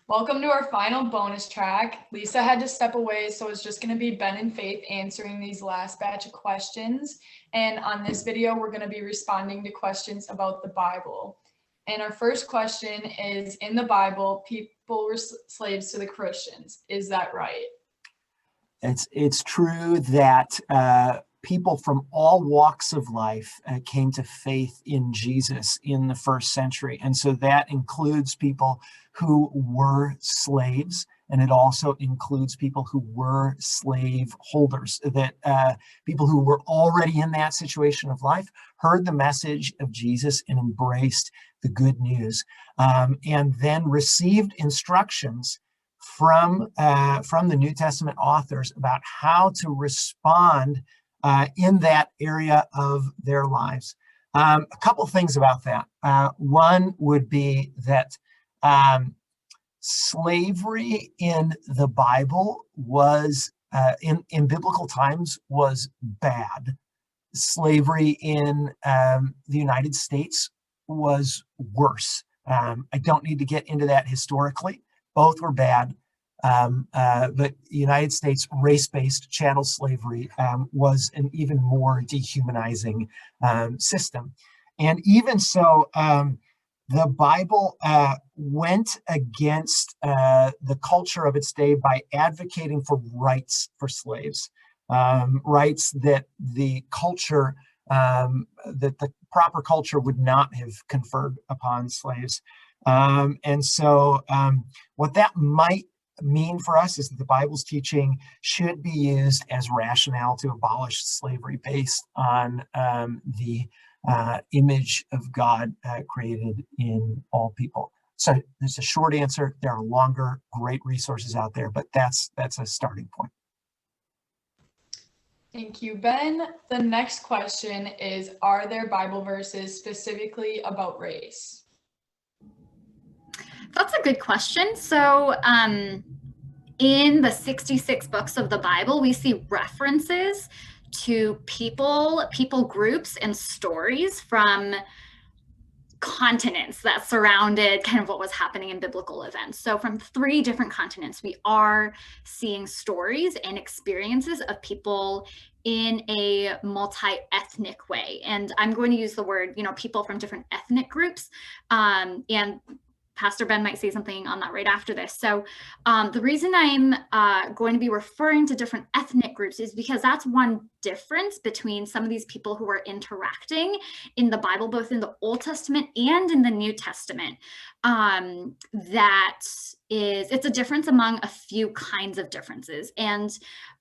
Welcome to our final bonus track. Lisa had to step away, so it's just going to be Ben and Faith answering these last batch of questions. And on this video, we're going to be responding to questions about the Bible. And our first question is, in the Bible, people were slaves to the Christians. Is that right? It's true that people from all walks of life came to faith in Jesus in the first century. And so that includes people who were slaves, and it also includes people who were slave holders, that people who were already in that situation of life heard the message of Jesus and embraced the good news, and then received instructions from the New Testament authors about how to respond in that area of their lives. A couple things about that. One would be that slavery in the Bible was, in biblical times, was bad. Slavery in the United States was worse. I don't need to get into that historically. Both were bad. But the United States race-based chattel slavery was an even more dehumanizing system. And even so, the Bible went against the culture of its day by advocating for rights for slaves, rights that the culture, that the proper culture would not have conferred upon slaves. And so what that might mean for us is that the Bible's teaching should be used as rationale to abolish slavery based on the image of God created in all people. So there's a short answer. There are longer, great resources out there, but that's a starting point. Thank you, Ben. The next question is, are there Bible verses specifically about race? That's a good question. So in the 66 books of the Bible, we see references to people groups, and stories from continents that surrounded kind of what was happening in biblical events. So from 3 different continents, we are seeing stories and experiences of people in a multi-ethnic way. And I'm going to use the word, people from different ethnic groups, and Pastor Ben might say something on that right after this. So the reason I'm going to be referring to different ethnic groups is because that's one difference between some of these people who are interacting in the Bible, both in the Old Testament and in the New Testament. It's a difference among a few kinds of differences. And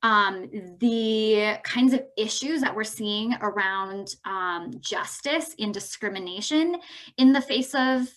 the kinds of issues that we're seeing around justice and discrimination in the face of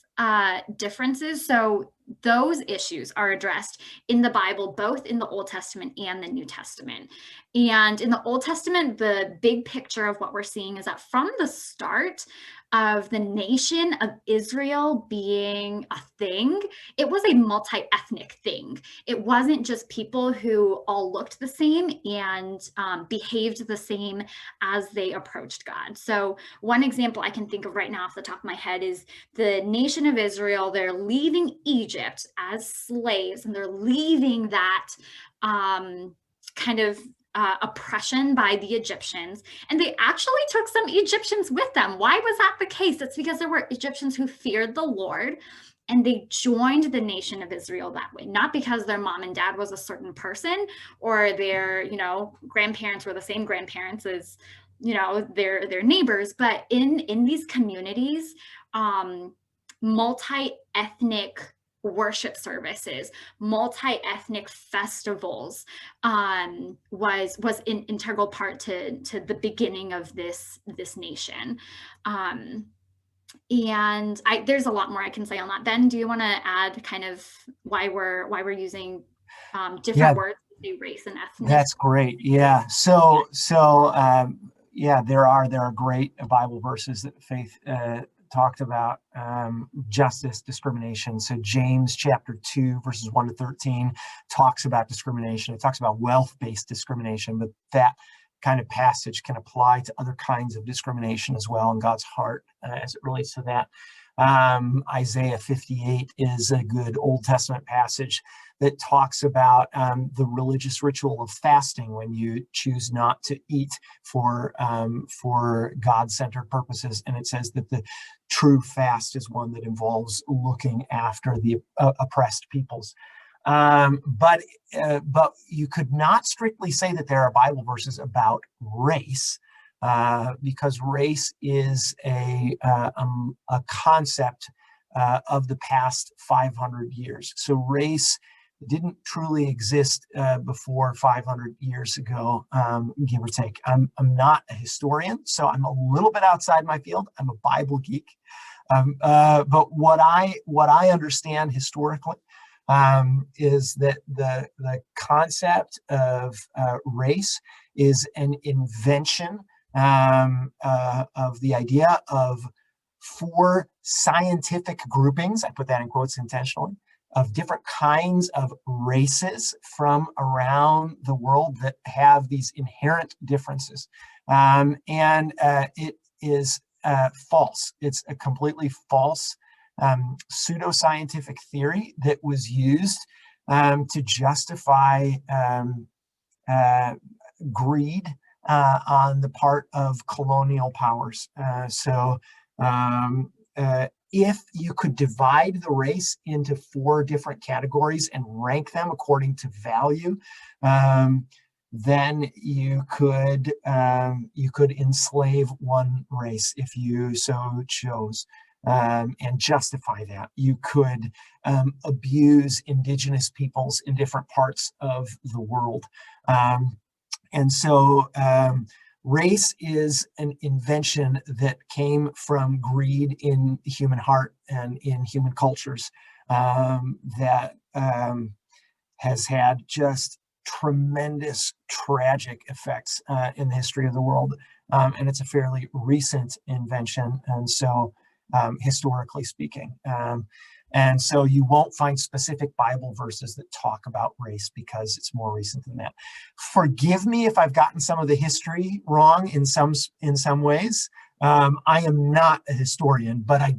differences. So those issues are addressed in the Bible, both in the Old Testament and the New Testament. And in the Old Testament, the big picture of what we're seeing is that from the start of the nation of Israel being a thing, it was a multi-ethnic thing. It wasn't just people who all looked the same and behaved the same as they approached God. So one example I can think of right now off the top of my head is the nation of Israel. They're leaving Egypt as slaves, and they're leaving that kind of oppression by the Egyptians, and they actually took some Egyptians with them. Why was that the case? It's because there were Egyptians who feared the Lord, and they joined the nation of Israel that way, not because their mom and dad was a certain person, or their grandparents were the same grandparents as their neighbors, but in these communities, multi-ethnic worship services, multi-ethnic festivals was an integral part to the beginning of this nation. And there's a lot more I can say on that. Ben, do you want to add kind of why we're using different words to say race and ethnic? That's great. Yeah. So there are great Bible verses that Faith talked about justice, discrimination. So James chapter 2, verses 1 to 13 talks about discrimination. It talks about wealth-based discrimination, but that kind of passage can apply to other kinds of discrimination as well in God's heart as it relates to that. Isaiah 58 is a good Old Testament passage that talks about the religious ritual of fasting when you choose not to eat for God-centered purposes. And it says that the true fast is one that involves looking after the oppressed peoples. But you could not strictly say that there are Bible verses about race, because race is a concept of the past 500 years. So race didn't truly exist before 500 years ago, give or take. I'm not a historian, so I'm a little bit outside my field. I'm a Bible geek. But what I understand historically is that the concept of race is an invention of the idea of four scientific groupings, I put that in quotes intentionally, of different kinds of races from around the world that have these inherent differences. It is false. It's a completely false pseudoscientific theory that was used to justify greed on the part of colonial powers. If you could divide the race into four different categories and rank them according to value, then you could enslave one race if you so chose, and justify that. You could abuse indigenous peoples in different parts of the world. Race is an invention that came from greed in the human heart and in human cultures, that has had just tremendous tragic effects in the history of the world. And it's a fairly recent invention, and so historically speaking. And so you won't find specific Bible verses that talk about race because it's more recent than that. Forgive me if I've gotten some of the history wrong in some ways. I am not a historian, but I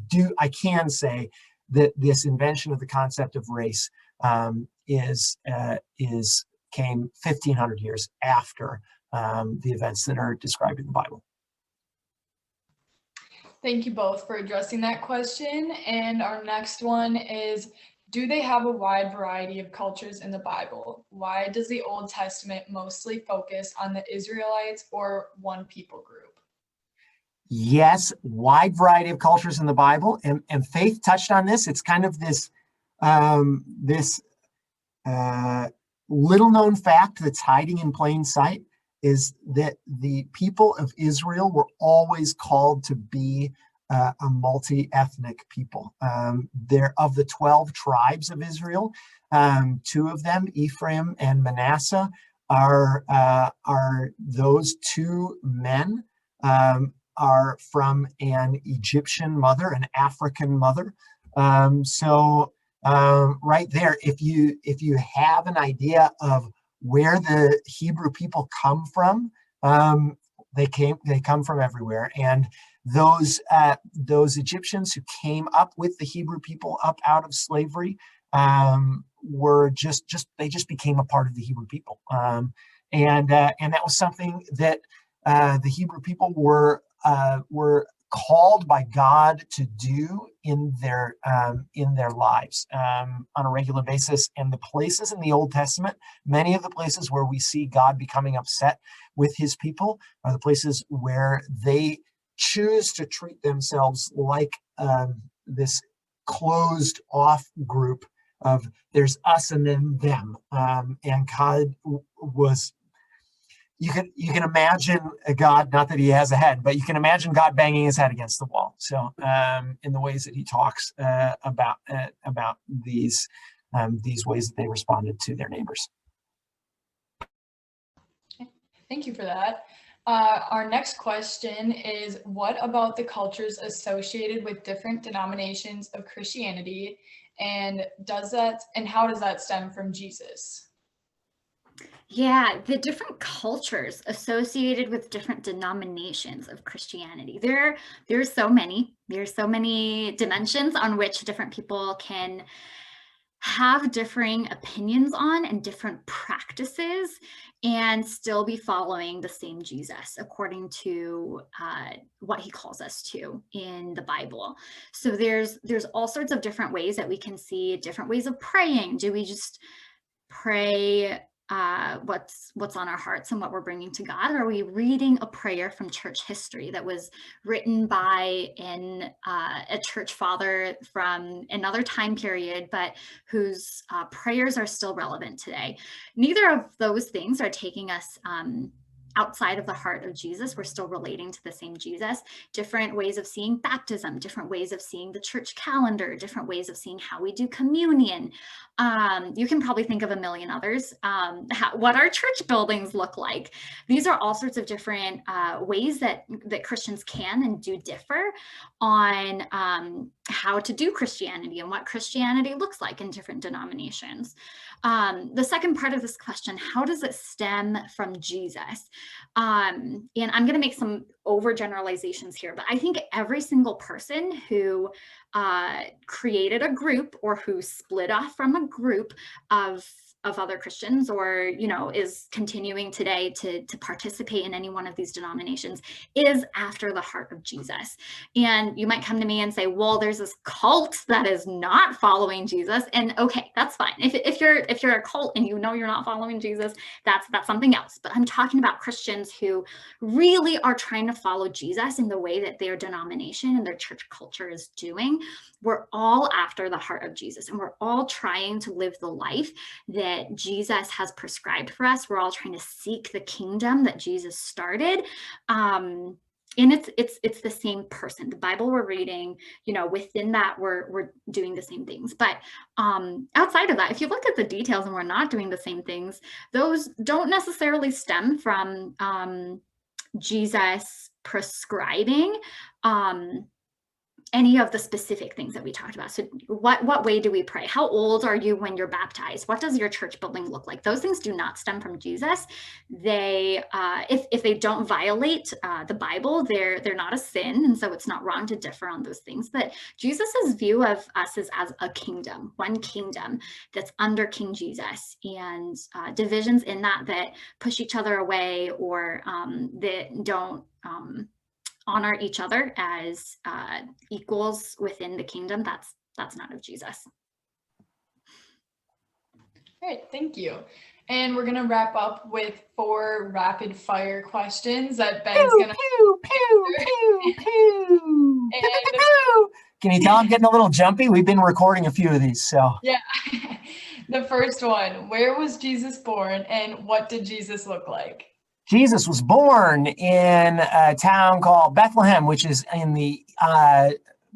can say that this invention of the concept of race came 1,500 years after the events that are described in the Bible. Thank you both for addressing that question. And our next one is, do they have a wide variety of cultures in the Bible? Why does the Old Testament mostly focus on the Israelites or one people group? Yes, wide variety of cultures in the Bible. And Faith touched on this. It's kind of this little known fact that's hiding in plain sight, is that the people of Israel were always called to be a multi-ethnic people. They're of the 12 tribes of Israel. 2 of them, Ephraim and Manasseh, are those 2 men are from an Egyptian mother, an African mother. Right there, if you have an idea of where the Hebrew people come from, they come from everywhere. And those Egyptians who came up with the Hebrew people up out of slavery were they just became a part of the Hebrew people. And that was something that the Hebrew people were called by God to do in their lives on a regular basis. And the places in the Old Testament, many of the places where we see God becoming upset with his people, are the places where they choose to treat themselves like this closed off group of there's us and then them. And God was, you can imagine a God, not that he has a head, but you can imagine God banging his head against the wall. So in the ways that he talks about these ways that they responded to their neighbors. Thank you for that. Our next question is, what about the cultures associated with different denominations of Christianity, and how does that stem from Jesus? Yeah, the different cultures associated with different denominations of Christianity. There's so many. There's so many dimensions on which different people can have differing opinions on and different practices and still be following the same Jesus according to what he calls us to in the Bible. So there's all sorts of different ways that we can see different ways of praying. Do we just pray what's on our hearts and what we're bringing to God? Or are we reading a prayer from church history that was written by a church father from another time period, but whose prayers are still relevant today? Neither of those things are taking us outside of the heart of Jesus. We're still relating to the same Jesus. Different ways of seeing baptism, different ways of seeing the church calendar, different ways of seeing how we do communion. You can probably think of a million others. What our church buildings look like. These are all sorts of different ways that Christians can and do differ on how to do Christianity and what Christianity looks like in different denominations. The second part of this question, how does it stem from Jesus? And I'm going to make some overgeneralizations here, but I think every single person who created a group or who split off from a group of other Christians, or is continuing today to participate in any one of these denominations, is after the heart of Jesus. And you might come to me and say, well, there's this cult that is not following Jesus. And okay, that's fine. If you're a cult and you're not following Jesus, that's something else. But I'm talking about Christians who really are trying to follow Jesus in the way that their denomination and their church culture is doing. We're all after the heart of Jesus, and we're all trying to live the life that Jesus has prescribed for us. We're all trying to seek the kingdom that Jesus started. And it's the same person. The Bible we're reading, within that we're doing the same things. But outside of that, if you look at the details and we're not doing the same things, those don't necessarily stem from Jesus prescribing any of the specific things that we talked about. So what way do we pray? How old are you when you're baptized? What does your church building look like? Those things do not stem from Jesus. They, if they don't violate the Bible, they're not a sin, and so it's not wrong to differ on those things. But Jesus's view of us is as a kingdom, one kingdom that's under King Jesus, and divisions in that push each other away or that don't honor each other as equals within the kingdom, that's not of Jesus. Great, thank you. And we're going to wrap up with 4 rapid fire questions that Ben's going to pew, pew, pew, pew, pew. Can you tell I'm getting a little jumpy? We've been recording a few of these, so. Yeah. The first one, where was Jesus born and what did Jesus look like? Jesus was born in a town called Bethlehem, which is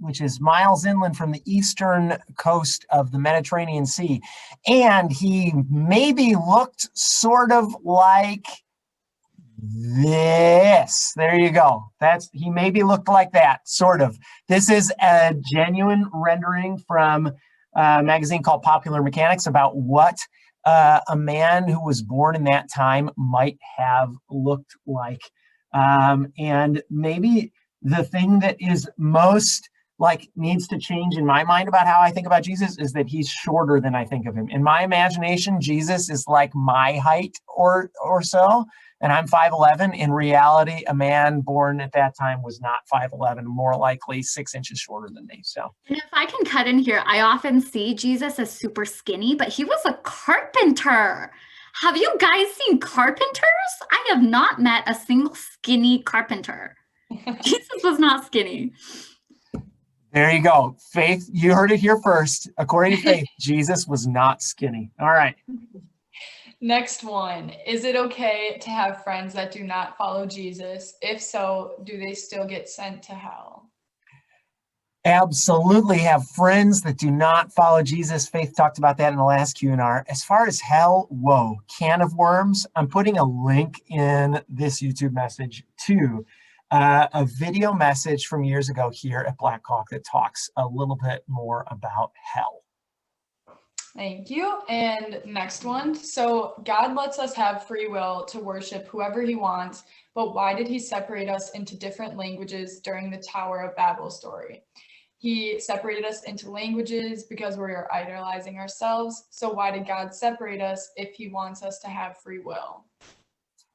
which is miles inland from the eastern coast of the Mediterranean Sea. And he maybe looked sort of like this. There you go. He maybe looked like that, sort of. This is a genuine rendering from a magazine called Popular Mechanics about what a man who was born in that time might have looked like. And maybe the thing that is most needs to change in my mind about how I think about Jesus is that he's shorter than I think of him. In my imagination, Jesus is like my height or so, and I'm 5'11". In reality, a man born at that time was not 5'11", more likely 6 inches shorter than me. So, and if I can cut in here, I often see Jesus as super skinny, but he was a carpenter. Have you guys seen carpenters? I have not met a single skinny carpenter. Jesus was not skinny. There you go. Faith, you heard it here first. According to Faith, Jesus was not skinny. All right. Next one. Is it okay to have friends that do not follow Jesus? If so, do they still get sent to hell? Absolutely have friends that do not follow Jesus. Faith talked about that in the last Q&R. As far as hell, whoa, can of worms. I'm putting a link in this YouTube message to a video message from years ago here at Blackhawk that talks a little bit more about hell. Thank you. And next one. So God lets us have free will to worship whoever he wants, but why did he separate us into different languages during the Tower of Babel story? He separated us into languages because we're idolizing ourselves. So why did God separate us if he wants us to have free will?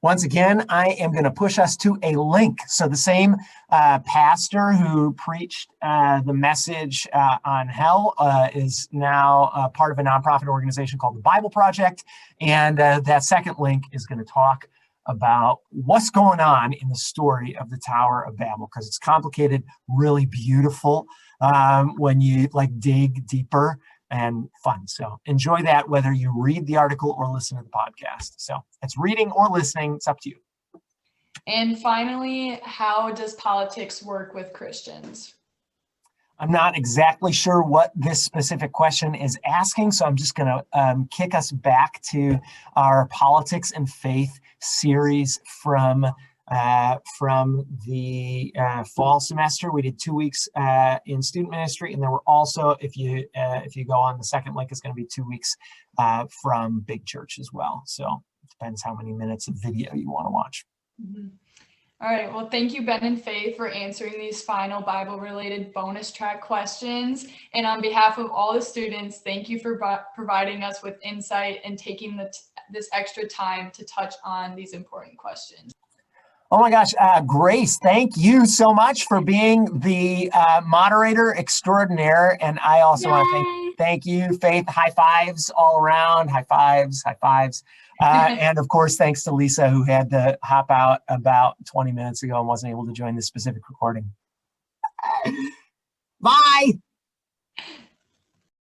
Once again, I am going to push us to a link. So the same pastor who preached the message on hell is now part of a nonprofit organization called the Bible Project. And that second link is going to talk about what's going on in the story of the Tower of Babel, because it's complicated, really beautiful when you dig deeper, and fun. So enjoy that, whether you read the article or listen to the podcast. So it's reading or listening, it's up to you. And finally, how does politics work with Christians? I'm not exactly sure what this specific question is asking, so I'm just going to kick us back to our Politics and Faith series from the fall semester. We did 2 weeks in student ministry, and there were also, if you go on the second link, it's going to be 2 weeks from Big Church as well. So it depends how many minutes of video you want to watch. Mm-hmm. All right. Well, thank you, Ben and Faith, for answering these final Bible-related bonus track questions. And on behalf of all the students, thank you for providing us with insight and taking this extra time to touch on these important questions. Oh my gosh, Grace, thank you so much for being the moderator extraordinaire. And I also want to thank you, Faith. High fives all around. High fives, high fives. And of course, thanks to Lisa, who had to hop out about 20 minutes ago and wasn't able to join this specific recording. Bye.